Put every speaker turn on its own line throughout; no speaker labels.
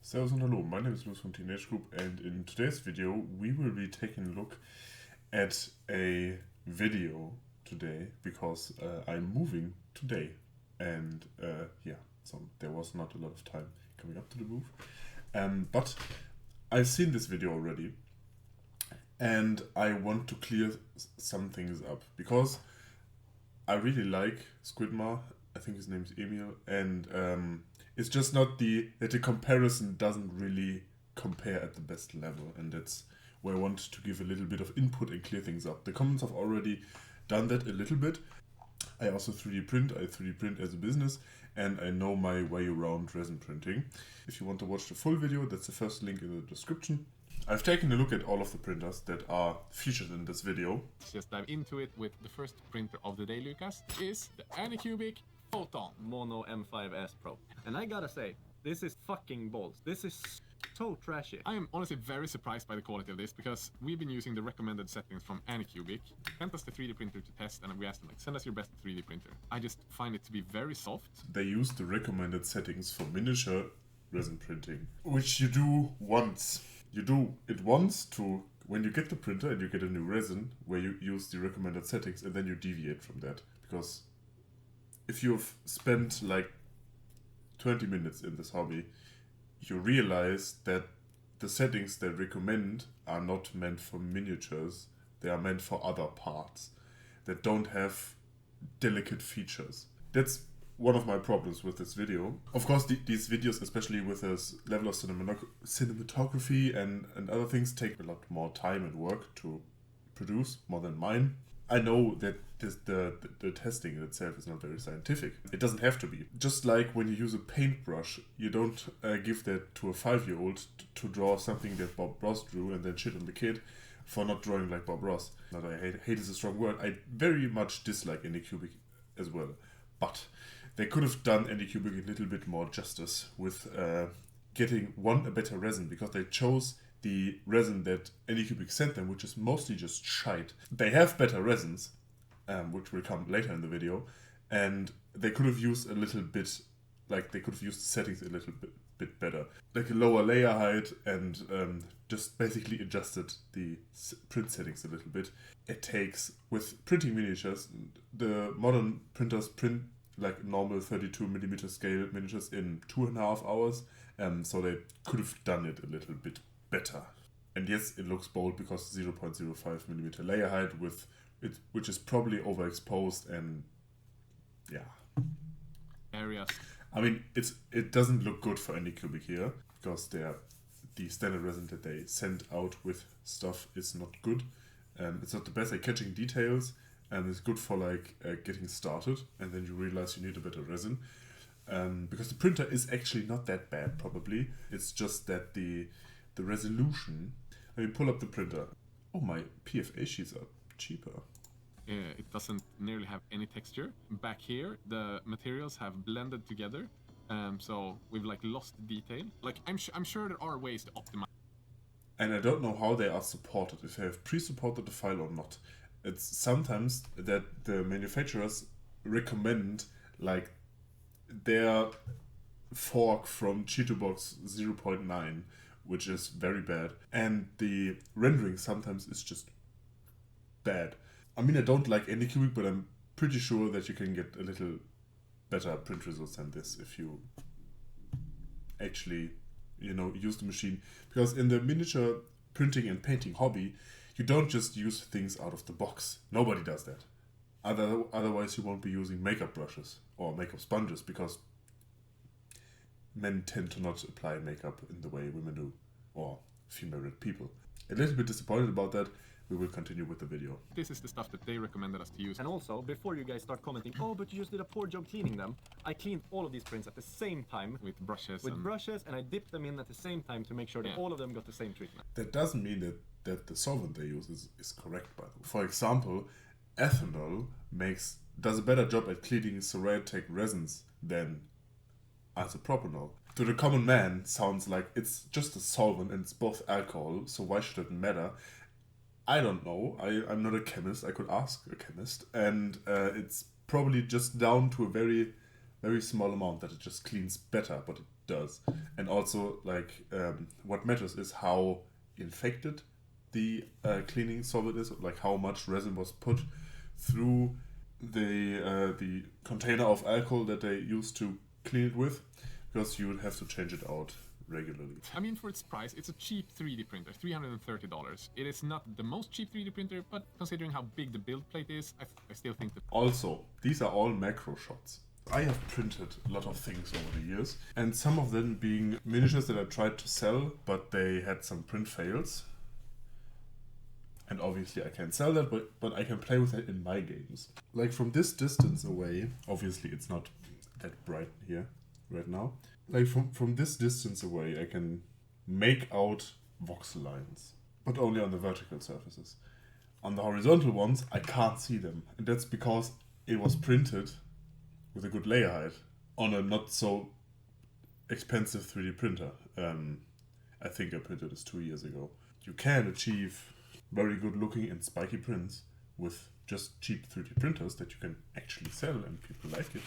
Servus und Hallo, my name is Luz from TNH Group, and in today's video we will be taking a look at a video today because I'm moving today, and so there was not a lot of time coming up to the move, but I've seen this video already and I want to clear some things up because I really like Squidmar. I think his name is Emil, and it's just not that the comparison doesn't really compare at the best level, and that's where I want to give a little bit of input and clear things up. The comments have already done that a little bit. I also 3D print. I 3D print as a business, and I know my way around resin printing. If you want to watch the full video, that's the first link in the description. I've taken a look at all of the printers that are featured in this video.
Let's just dive into it with the first printer of the day, Lucas, is the Anycubic Photon
Mono M5S Pro. And I gotta say, this is fucking balls. This is so trashy.
I am honestly very surprised by the quality of this because we've been using the recommended settings from Anycubic. Sent us the 3D printer to test and we asked them, like, send us your best 3D printer. I just find it to be very soft.
They use the recommended settings for miniature resin printing, which you do once. You do it once when you get the printer and you get a new resin where you use the recommended settings, and then you deviate from that. Because if you've spent like 20 minutes in this hobby, you realize that the settings they recommend are not meant for miniatures. They are meant for other parts that don't have delicate features. That's one of my problems with this video. Of course, these videos, especially with this level of cinematography and other things, take a lot more time and work to produce, more than mine. I know that the testing itself is not very scientific. It doesn't have to be. Just like when you use a paintbrush, you don't give that to a 5-year-old to draw something that Bob Ross drew and then shit on the kid for not drawing like Bob Ross. Not that I hate is a strong word. I very much dislike Anycubic as well. But they could have done Anycubic a little bit more justice with getting a better resin, because they chose the resin that Anycubic sent them, which is mostly just shite. They have better resins, which will come later in the video, and they could have used a little bit, like they could have used the settings a little bit better. Like a lower layer height, and just basically adjusted the print settings a little bit. It takes, with printing miniatures, the modern printers print like normal 32mm scale miniatures in 2.5 hours, so they could have done it a little bit better. And yes, it looks bold because 0.05mm layer height with it, which is probably overexposed, and yeah.
Areas.
I mean, it doesn't look good for Anycubic here because the standard resin that they sent out with stuff is not good. It's not the best at catching details, and it's good for like getting started, and then you realize you need a better resin. Because the printer is actually not that bad, probably. It's just that the resolution. Let me pull up the printer. Oh, my PFA sheets are cheaper.
It doesn't nearly have any texture. Back here, the materials have blended together, so we've like lost detail. Like I'm sure there are ways to optimize.
And I don't know how they are supported, if they have pre-supported the file or not. It's sometimes that the manufacturers recommend like their fork from Cheetobox 0.9, which is very bad, and the rendering sometimes is just bad. I mean, I don't like Anycubic, but I'm pretty sure that you can get a little better print results than this if you actually, use the machine. Because in the miniature printing and painting hobby, you don't just use things out of the box. Nobody does that. Otherwise, you won't be using makeup brushes or makeup sponges, because men tend to not apply makeup in the way women do, or female people. A little bit disappointed about that. We will continue with the video.
This is the stuff that they recommended us to use.
And also, before you guys start commenting, oh, but you just did a poor job cleaning them, I cleaned all of these prints at the same time
with brushes.
And I dipped them in at the same time to make sure that all of them got the same treatment.
That doesn't mean that the solvent they use is correct, by the way. For example, ethanol does a better job at cleaning ceramic resins than isopropanol. To the common man, sounds like it's just a solvent and it's both alcohol, so why should it matter? I don't know. I'm not a chemist. I could ask a chemist, and it's probably just down to a very, very small amount that it just cleans better, but it does. And also, like, what matters is how infected the cleaning solid is, like how much resin was put through the container of alcohol that they used to clean it with, because you would have to change it out regularly.
I mean, for its price, it's a cheap 3D printer, $330. It is not the most cheap 3D printer, but considering how big the build plate is, I still think that...
Also, these are all macro shots. I have printed a lot of things over the years, and some of them being miniatures that I tried to sell, but they had some print fails. And obviously I can't sell that, but I can play with it in my games. Like from this distance away, obviously it's not that bright here right now. Like from this distance away, I can make out voxel lines, but only on the vertical surfaces. On the horizontal ones, I can't see them. And that's because it was printed with a good layer height on a not so expensive 3D printer. I think I printed this 2 years ago. You can achieve very good looking and spiky prints with just cheap 3D printers that you can actually sell and people like it.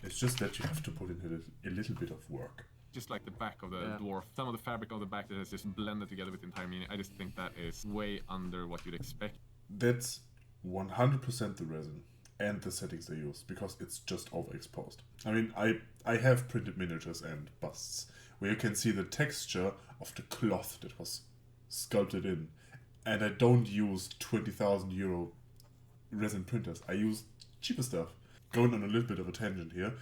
It's just that you have to put in a little bit of work.
Just like the back of the dwarf, some of the fabric of the back that is just blended together with the entire mini, I just think that is way under what you'd expect.
That's 100% the resin and the settings they use, because it's just overexposed. I mean, I have printed miniatures and busts where you can see the texture of the cloth that was sculpted in. And I don't use 20,000 euro resin printers. I use cheaper stuff. Going on a little bit of a tangent here,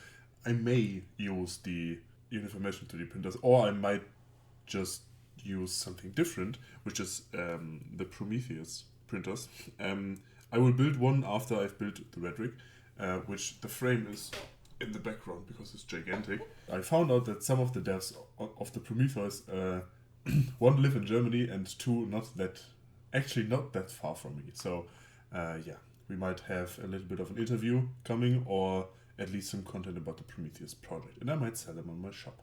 I may use the Uniformation 3D printers, or I might just use something different, which is the Prometheus printers. I will build one after I've built the Redrick, which the frame is in the background because it's gigantic. I found out that some of the devs of the Prometheus, one live in Germany and two not that far from me. So yeah, we might have a little bit of an interview coming, or at least some content about the Prometheus project, and I might sell them on my shop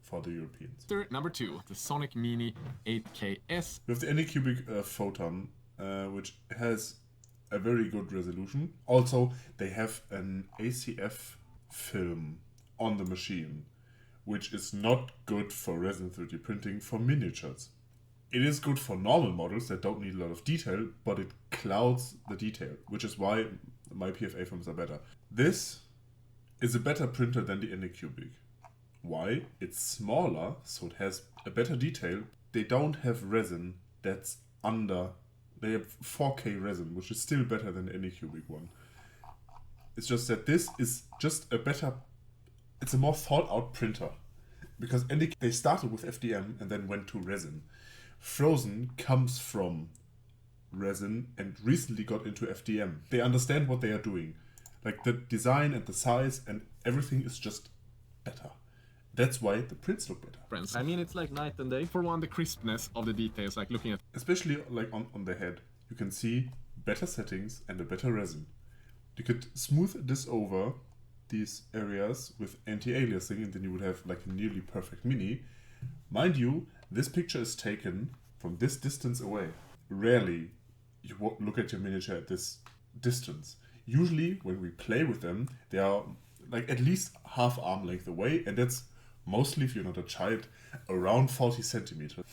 for the Europeans.
Number 2, the Sonic Mini 8KS.
We have the Anycubic Photon, which has a very good resolution. Also, they have an ACF film on the machine, which is not good for resin 3D printing for miniatures. It is good for normal models that don't need a lot of detail, but it clouds the detail, which is why my PFA films are better. This is a better printer than the Anycubic. Why? It's smaller, so it has a better detail. They don't have resin that's under... They have 4K resin, which is still better than the Anycubic one. It's just that this is just a better... It's a more thought out printer. Because they started with FDM and then went to resin. Frozen comes from resin and recently got into FDM. They understand what they are doing. Like the design and the size and everything is just better. That's why the prints look better.
Friends.
I mean, it's like night and day.
For one, the crispness of the details, like looking at...
Especially like on the head, you can see better settings and a better resin. You could smooth this over these areas with anti-aliasing and then you would have like a nearly perfect mini. Mind you, this picture is taken from this distance away. Rarely you look at your miniature at this distance. Usually when we play with them, they are like at least half arm length away, and that's mostly, if you're not a child, around 40 centimeters.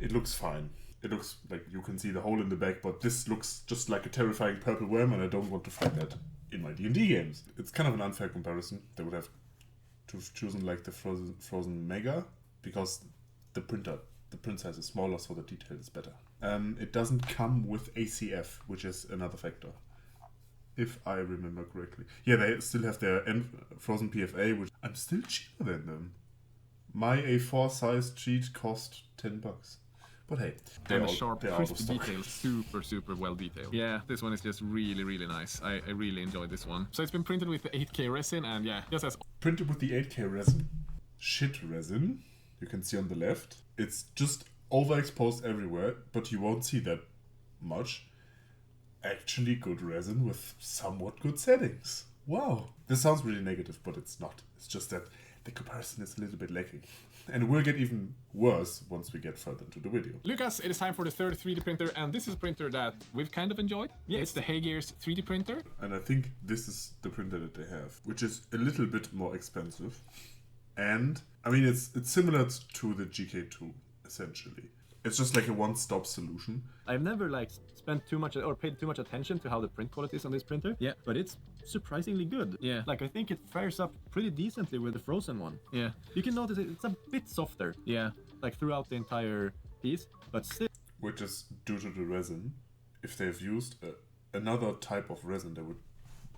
It looks fine. It looks like you can see the hole in the back, but this looks just like a terrifying purple worm, and I don't want to fight that in my D&D games. It's kind of an unfair comparison. They would have to have chosen like the Frozen Mega, because the print size is smaller, so the detail is better. It doesn't come with ACF, which is another factor, if I remember correctly. Yeah, they still have their Frozen PFA, which I'm still cheaper than them. My A4 size sheet cost $10. But hey,
they're sharp, crisp details, super well detailed. Yeah, this one is just really nice. I really enjoyed this one. So it's been printed with the 8K resin, and yeah, just as...
Printed with the 8K resin. Shit resin. You can see on the left. It's just overexposed everywhere, but you won't see that much. Actually good resin with somewhat good settings. Wow. This sounds really negative, but it's not. It's just that the comparison is a little bit lacking. And it will get even worse once we get further into the video.
Lucas, it is time for the third 3D printer, and this is a printer that we've kind of enjoyed. Yeah, it's the Haygears 3D printer.
And I think this is the printer that they have, which is a little bit more expensive. And I mean, it's similar to the GK2 essentially. It's just like a one-stop solution.
I've never like spent too much or paid too much attention to how the print quality is on this printer.
Yeah.
But it's surprisingly good.
Yeah.
Like I think it fares up pretty decently with the frozen one.
Yeah.
You can notice it's a bit softer.
Yeah.
Like throughout the entire piece, but still.
Which is due to the resin. If they've used another type of resin,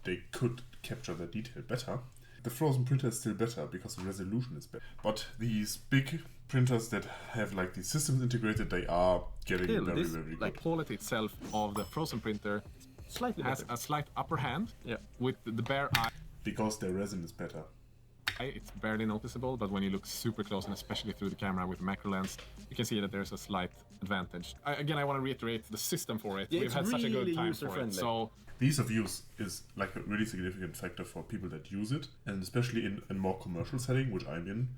they could capture the detail better. The frozen printer is still better because the resolution is better. But these big printers that have like these systems integrated, they are getting
Still,
very,
this,
very good.
Like quality itself of the frozen printer
Slightly
has
better.
a slight upper hand.
Yeah.
With the bare eye,
Because their resin is better.
it's barely noticeable, but when you look super close, and especially through the camera with the macro lens, you can see that there's a slight advantage. Again, I want to reiterate the system for it.
Yeah,
We've
it's
had such a good
really
time for it.
user-friendly.
So
Ease of use is like a really significant factor for people that use it, and especially in a more commercial setting, which I'm in.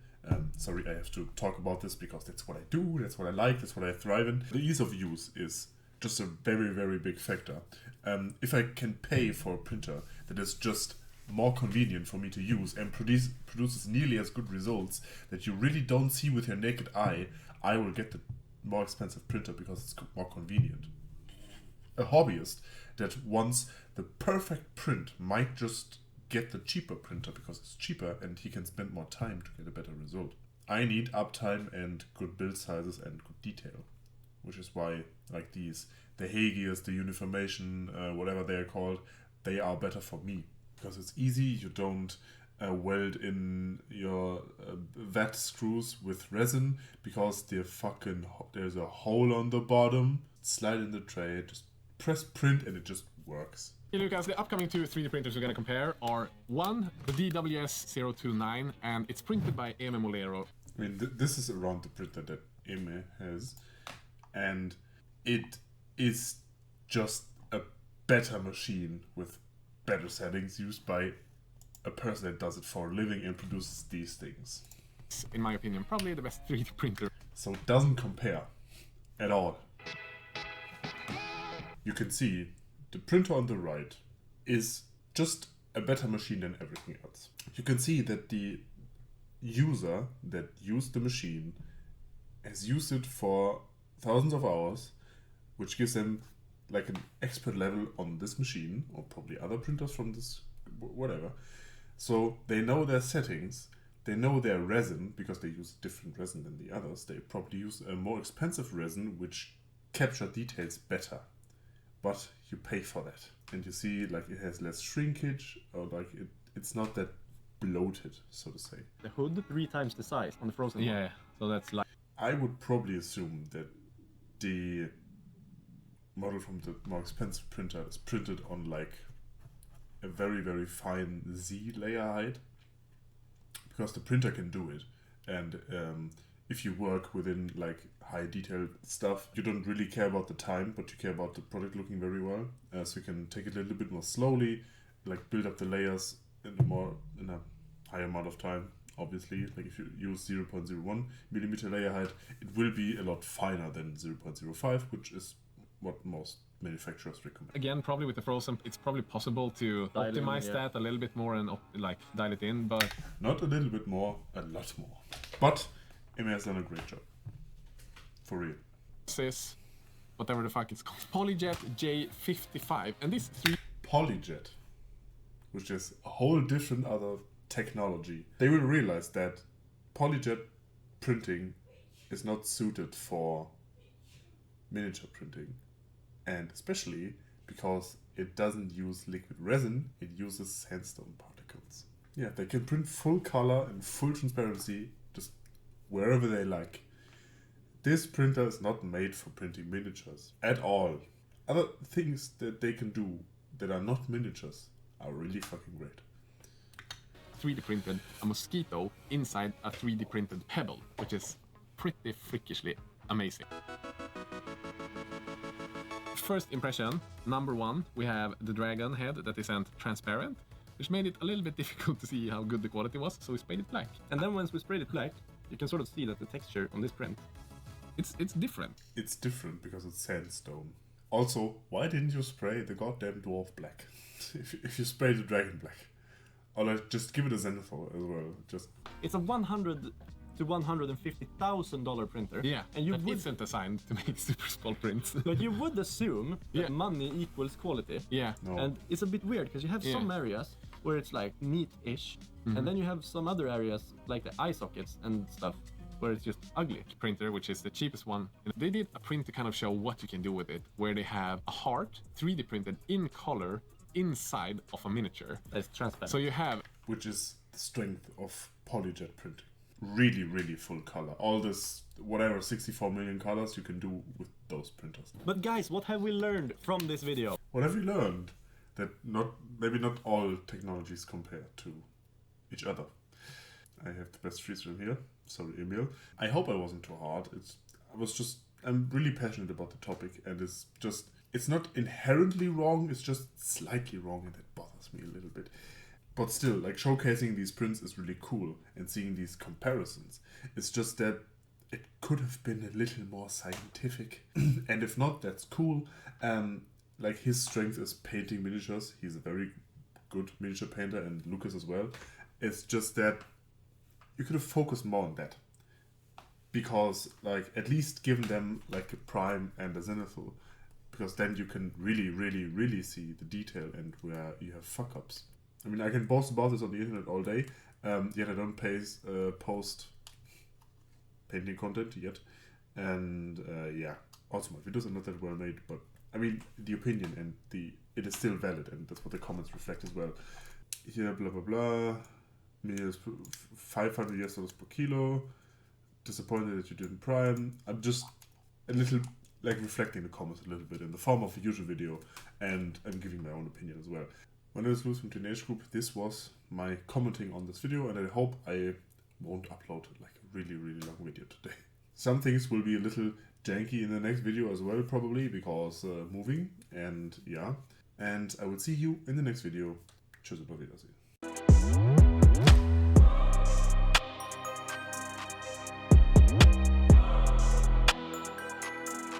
Sorry, I have to talk about this because that's what I do, that's what I like, that's what I thrive in. The ease of use is just a very, very big factor. If I can pay for a printer that is just more convenient for me to use and produces nearly as good results that you really don't see with your naked eye, I will get the more expensive printer because it's more convenient. A hobbyist that wants the perfect print might just get the cheaper printer because it's cheaper and he can spend more time to get a better result. I need uptime and good build sizes and good detail, which is why like the Hagias, the Uniformation, whatever they are called, they are better for me because it's easy. You don't weld in your VAT screws with resin because there's a hole on the bottom. Slide in the tray, just press print and it just works.
hey, Lucas, the upcoming two 3D printers we're going to compare are one, the DWS029, and it's printed by Eme Molero.
I mean, this is around the printer that Eme has, and it is just a better machine with better settings used by a person that does it for a living and produces these things.
It's, in my opinion, probably the best 3D printer.
So it doesn't compare at all. You can see the printer on the right is just a better machine than everything else. You can see that the user that used the machine has used it for thousands of hours, which gives them like an expert level on this machine, or probably other printers from this, whatever. So they know their settings, they know their resin, because they use different resin than the others. They probably use a more expensive resin, which capture details better. But you pay for that. And you see like it has less shrinkage, or like it's not that bloated, so to say.
The hood 3 times the size on the frozen one.
Yeah, so that's like
I would probably assume that the model from the more expensive printer is printed on like a very, very fine Z layer height, because the printer can do it. And if you work within like high detail stuff, you don't really care about the time, but you care about the product looking very well. So you can take it a little bit more slowly, like build up the layers in a higher amount of time. Obviously, like if you use 0.01 millimeter layer height, it will be a lot finer than 0.05, which is what most manufacturers recommend.
again, probably with the frozen, it's probably possible to
Dial in,
optimize
yeah.
that a little bit more and like dial it in, but
Not a little bit more, a lot more. But Eme has done a great job. For real.
this is whatever the fuck it's called, PolyJet J55, and this 3
Polyjet, which is a whole different other technology. They will realize that polyjet printing is not suited for miniature printing, and especially because it doesn't use liquid resin, it uses sandstone particles. Yeah, they can print full color and full transparency just wherever they like. This printer is not made for printing miniatures at all. Other things that they can do that are not miniatures are really fucking great.
3D printed a mosquito inside a 3D printed pebble, which is pretty freakishly amazing. First impression, number one, we have the dragon head that isn't transparent, which made it a little bit difficult to see how good the quality was, so we sprayed it black.
And then once we sprayed it black, you can sort of see that the texture on this print.
It's different.
It's different because it's sandstone. Also, why didn't you spray the goddamn dwarf black? if you spray the dragon black. Or like just give it a Zenithal as well. Just
It's a $100,000 to $150,000 printer.
Yeah,
and you
that
would
isn't designed to make super small prints.
like you would assume
Yeah.
that money equals quality.
Yeah.
no.
And it's a bit weird because you have some
Yeah.
areas where it's like neat-ish, and then you have some other areas like the eye sockets and stuff where it's just ugly.
Printer, which is the cheapest one. They did a print to kind of show what you can do with it, where they have a heart 3D printed in color inside of a miniature.
That's transparent.
So you have,
Which is the strength of polyjet printing. Really, really full color. All this, whatever, 64 million colors you can do with those printers.
But guys, what have we learned from this video?
What have we learned? That maybe not all technologies compare to each other. I have the best freezer in here. Sorry, Emil. I hope I wasn't too hard. I'm really passionate about the topic, and it's not inherently wrong, it's just slightly wrong, and that bothers me a little bit. But still, like, showcasing these prints is really cool, and seeing these comparisons. It's just that it could have been a little more scientific, and if not, that's cool. Like, his strength is painting miniatures. He's a very good miniature painter, and Lucas as well. It's just that you could have focused more on that. Because, like, at least given them, like, a Prime and a Zenithal. Because then you can really, really, really see the detail and where you have fuck-ups. I mean, I can boast about this on the internet all day, yet I don't post painting content yet. And, yeah, also my videos are not that well made, but, I mean, the opinion and it is still valid, and that's what the comments reflect as well. Here, blah, blah, blah. Meals $500 per kilo. Disappointed that you didn't Prime. I'm just a little, like, reflecting the comments a little bit in the form of a usual video, and I'm giving my own opinion as well. My name is Luis from TNH Group. This was my commenting on this video, and I hope I won't upload like a really, really long video today. Some things will be a little janky in the next video as well, probably, because moving, and yeah. And I will see you in the next video. Tschüss und auf Wiedersehen.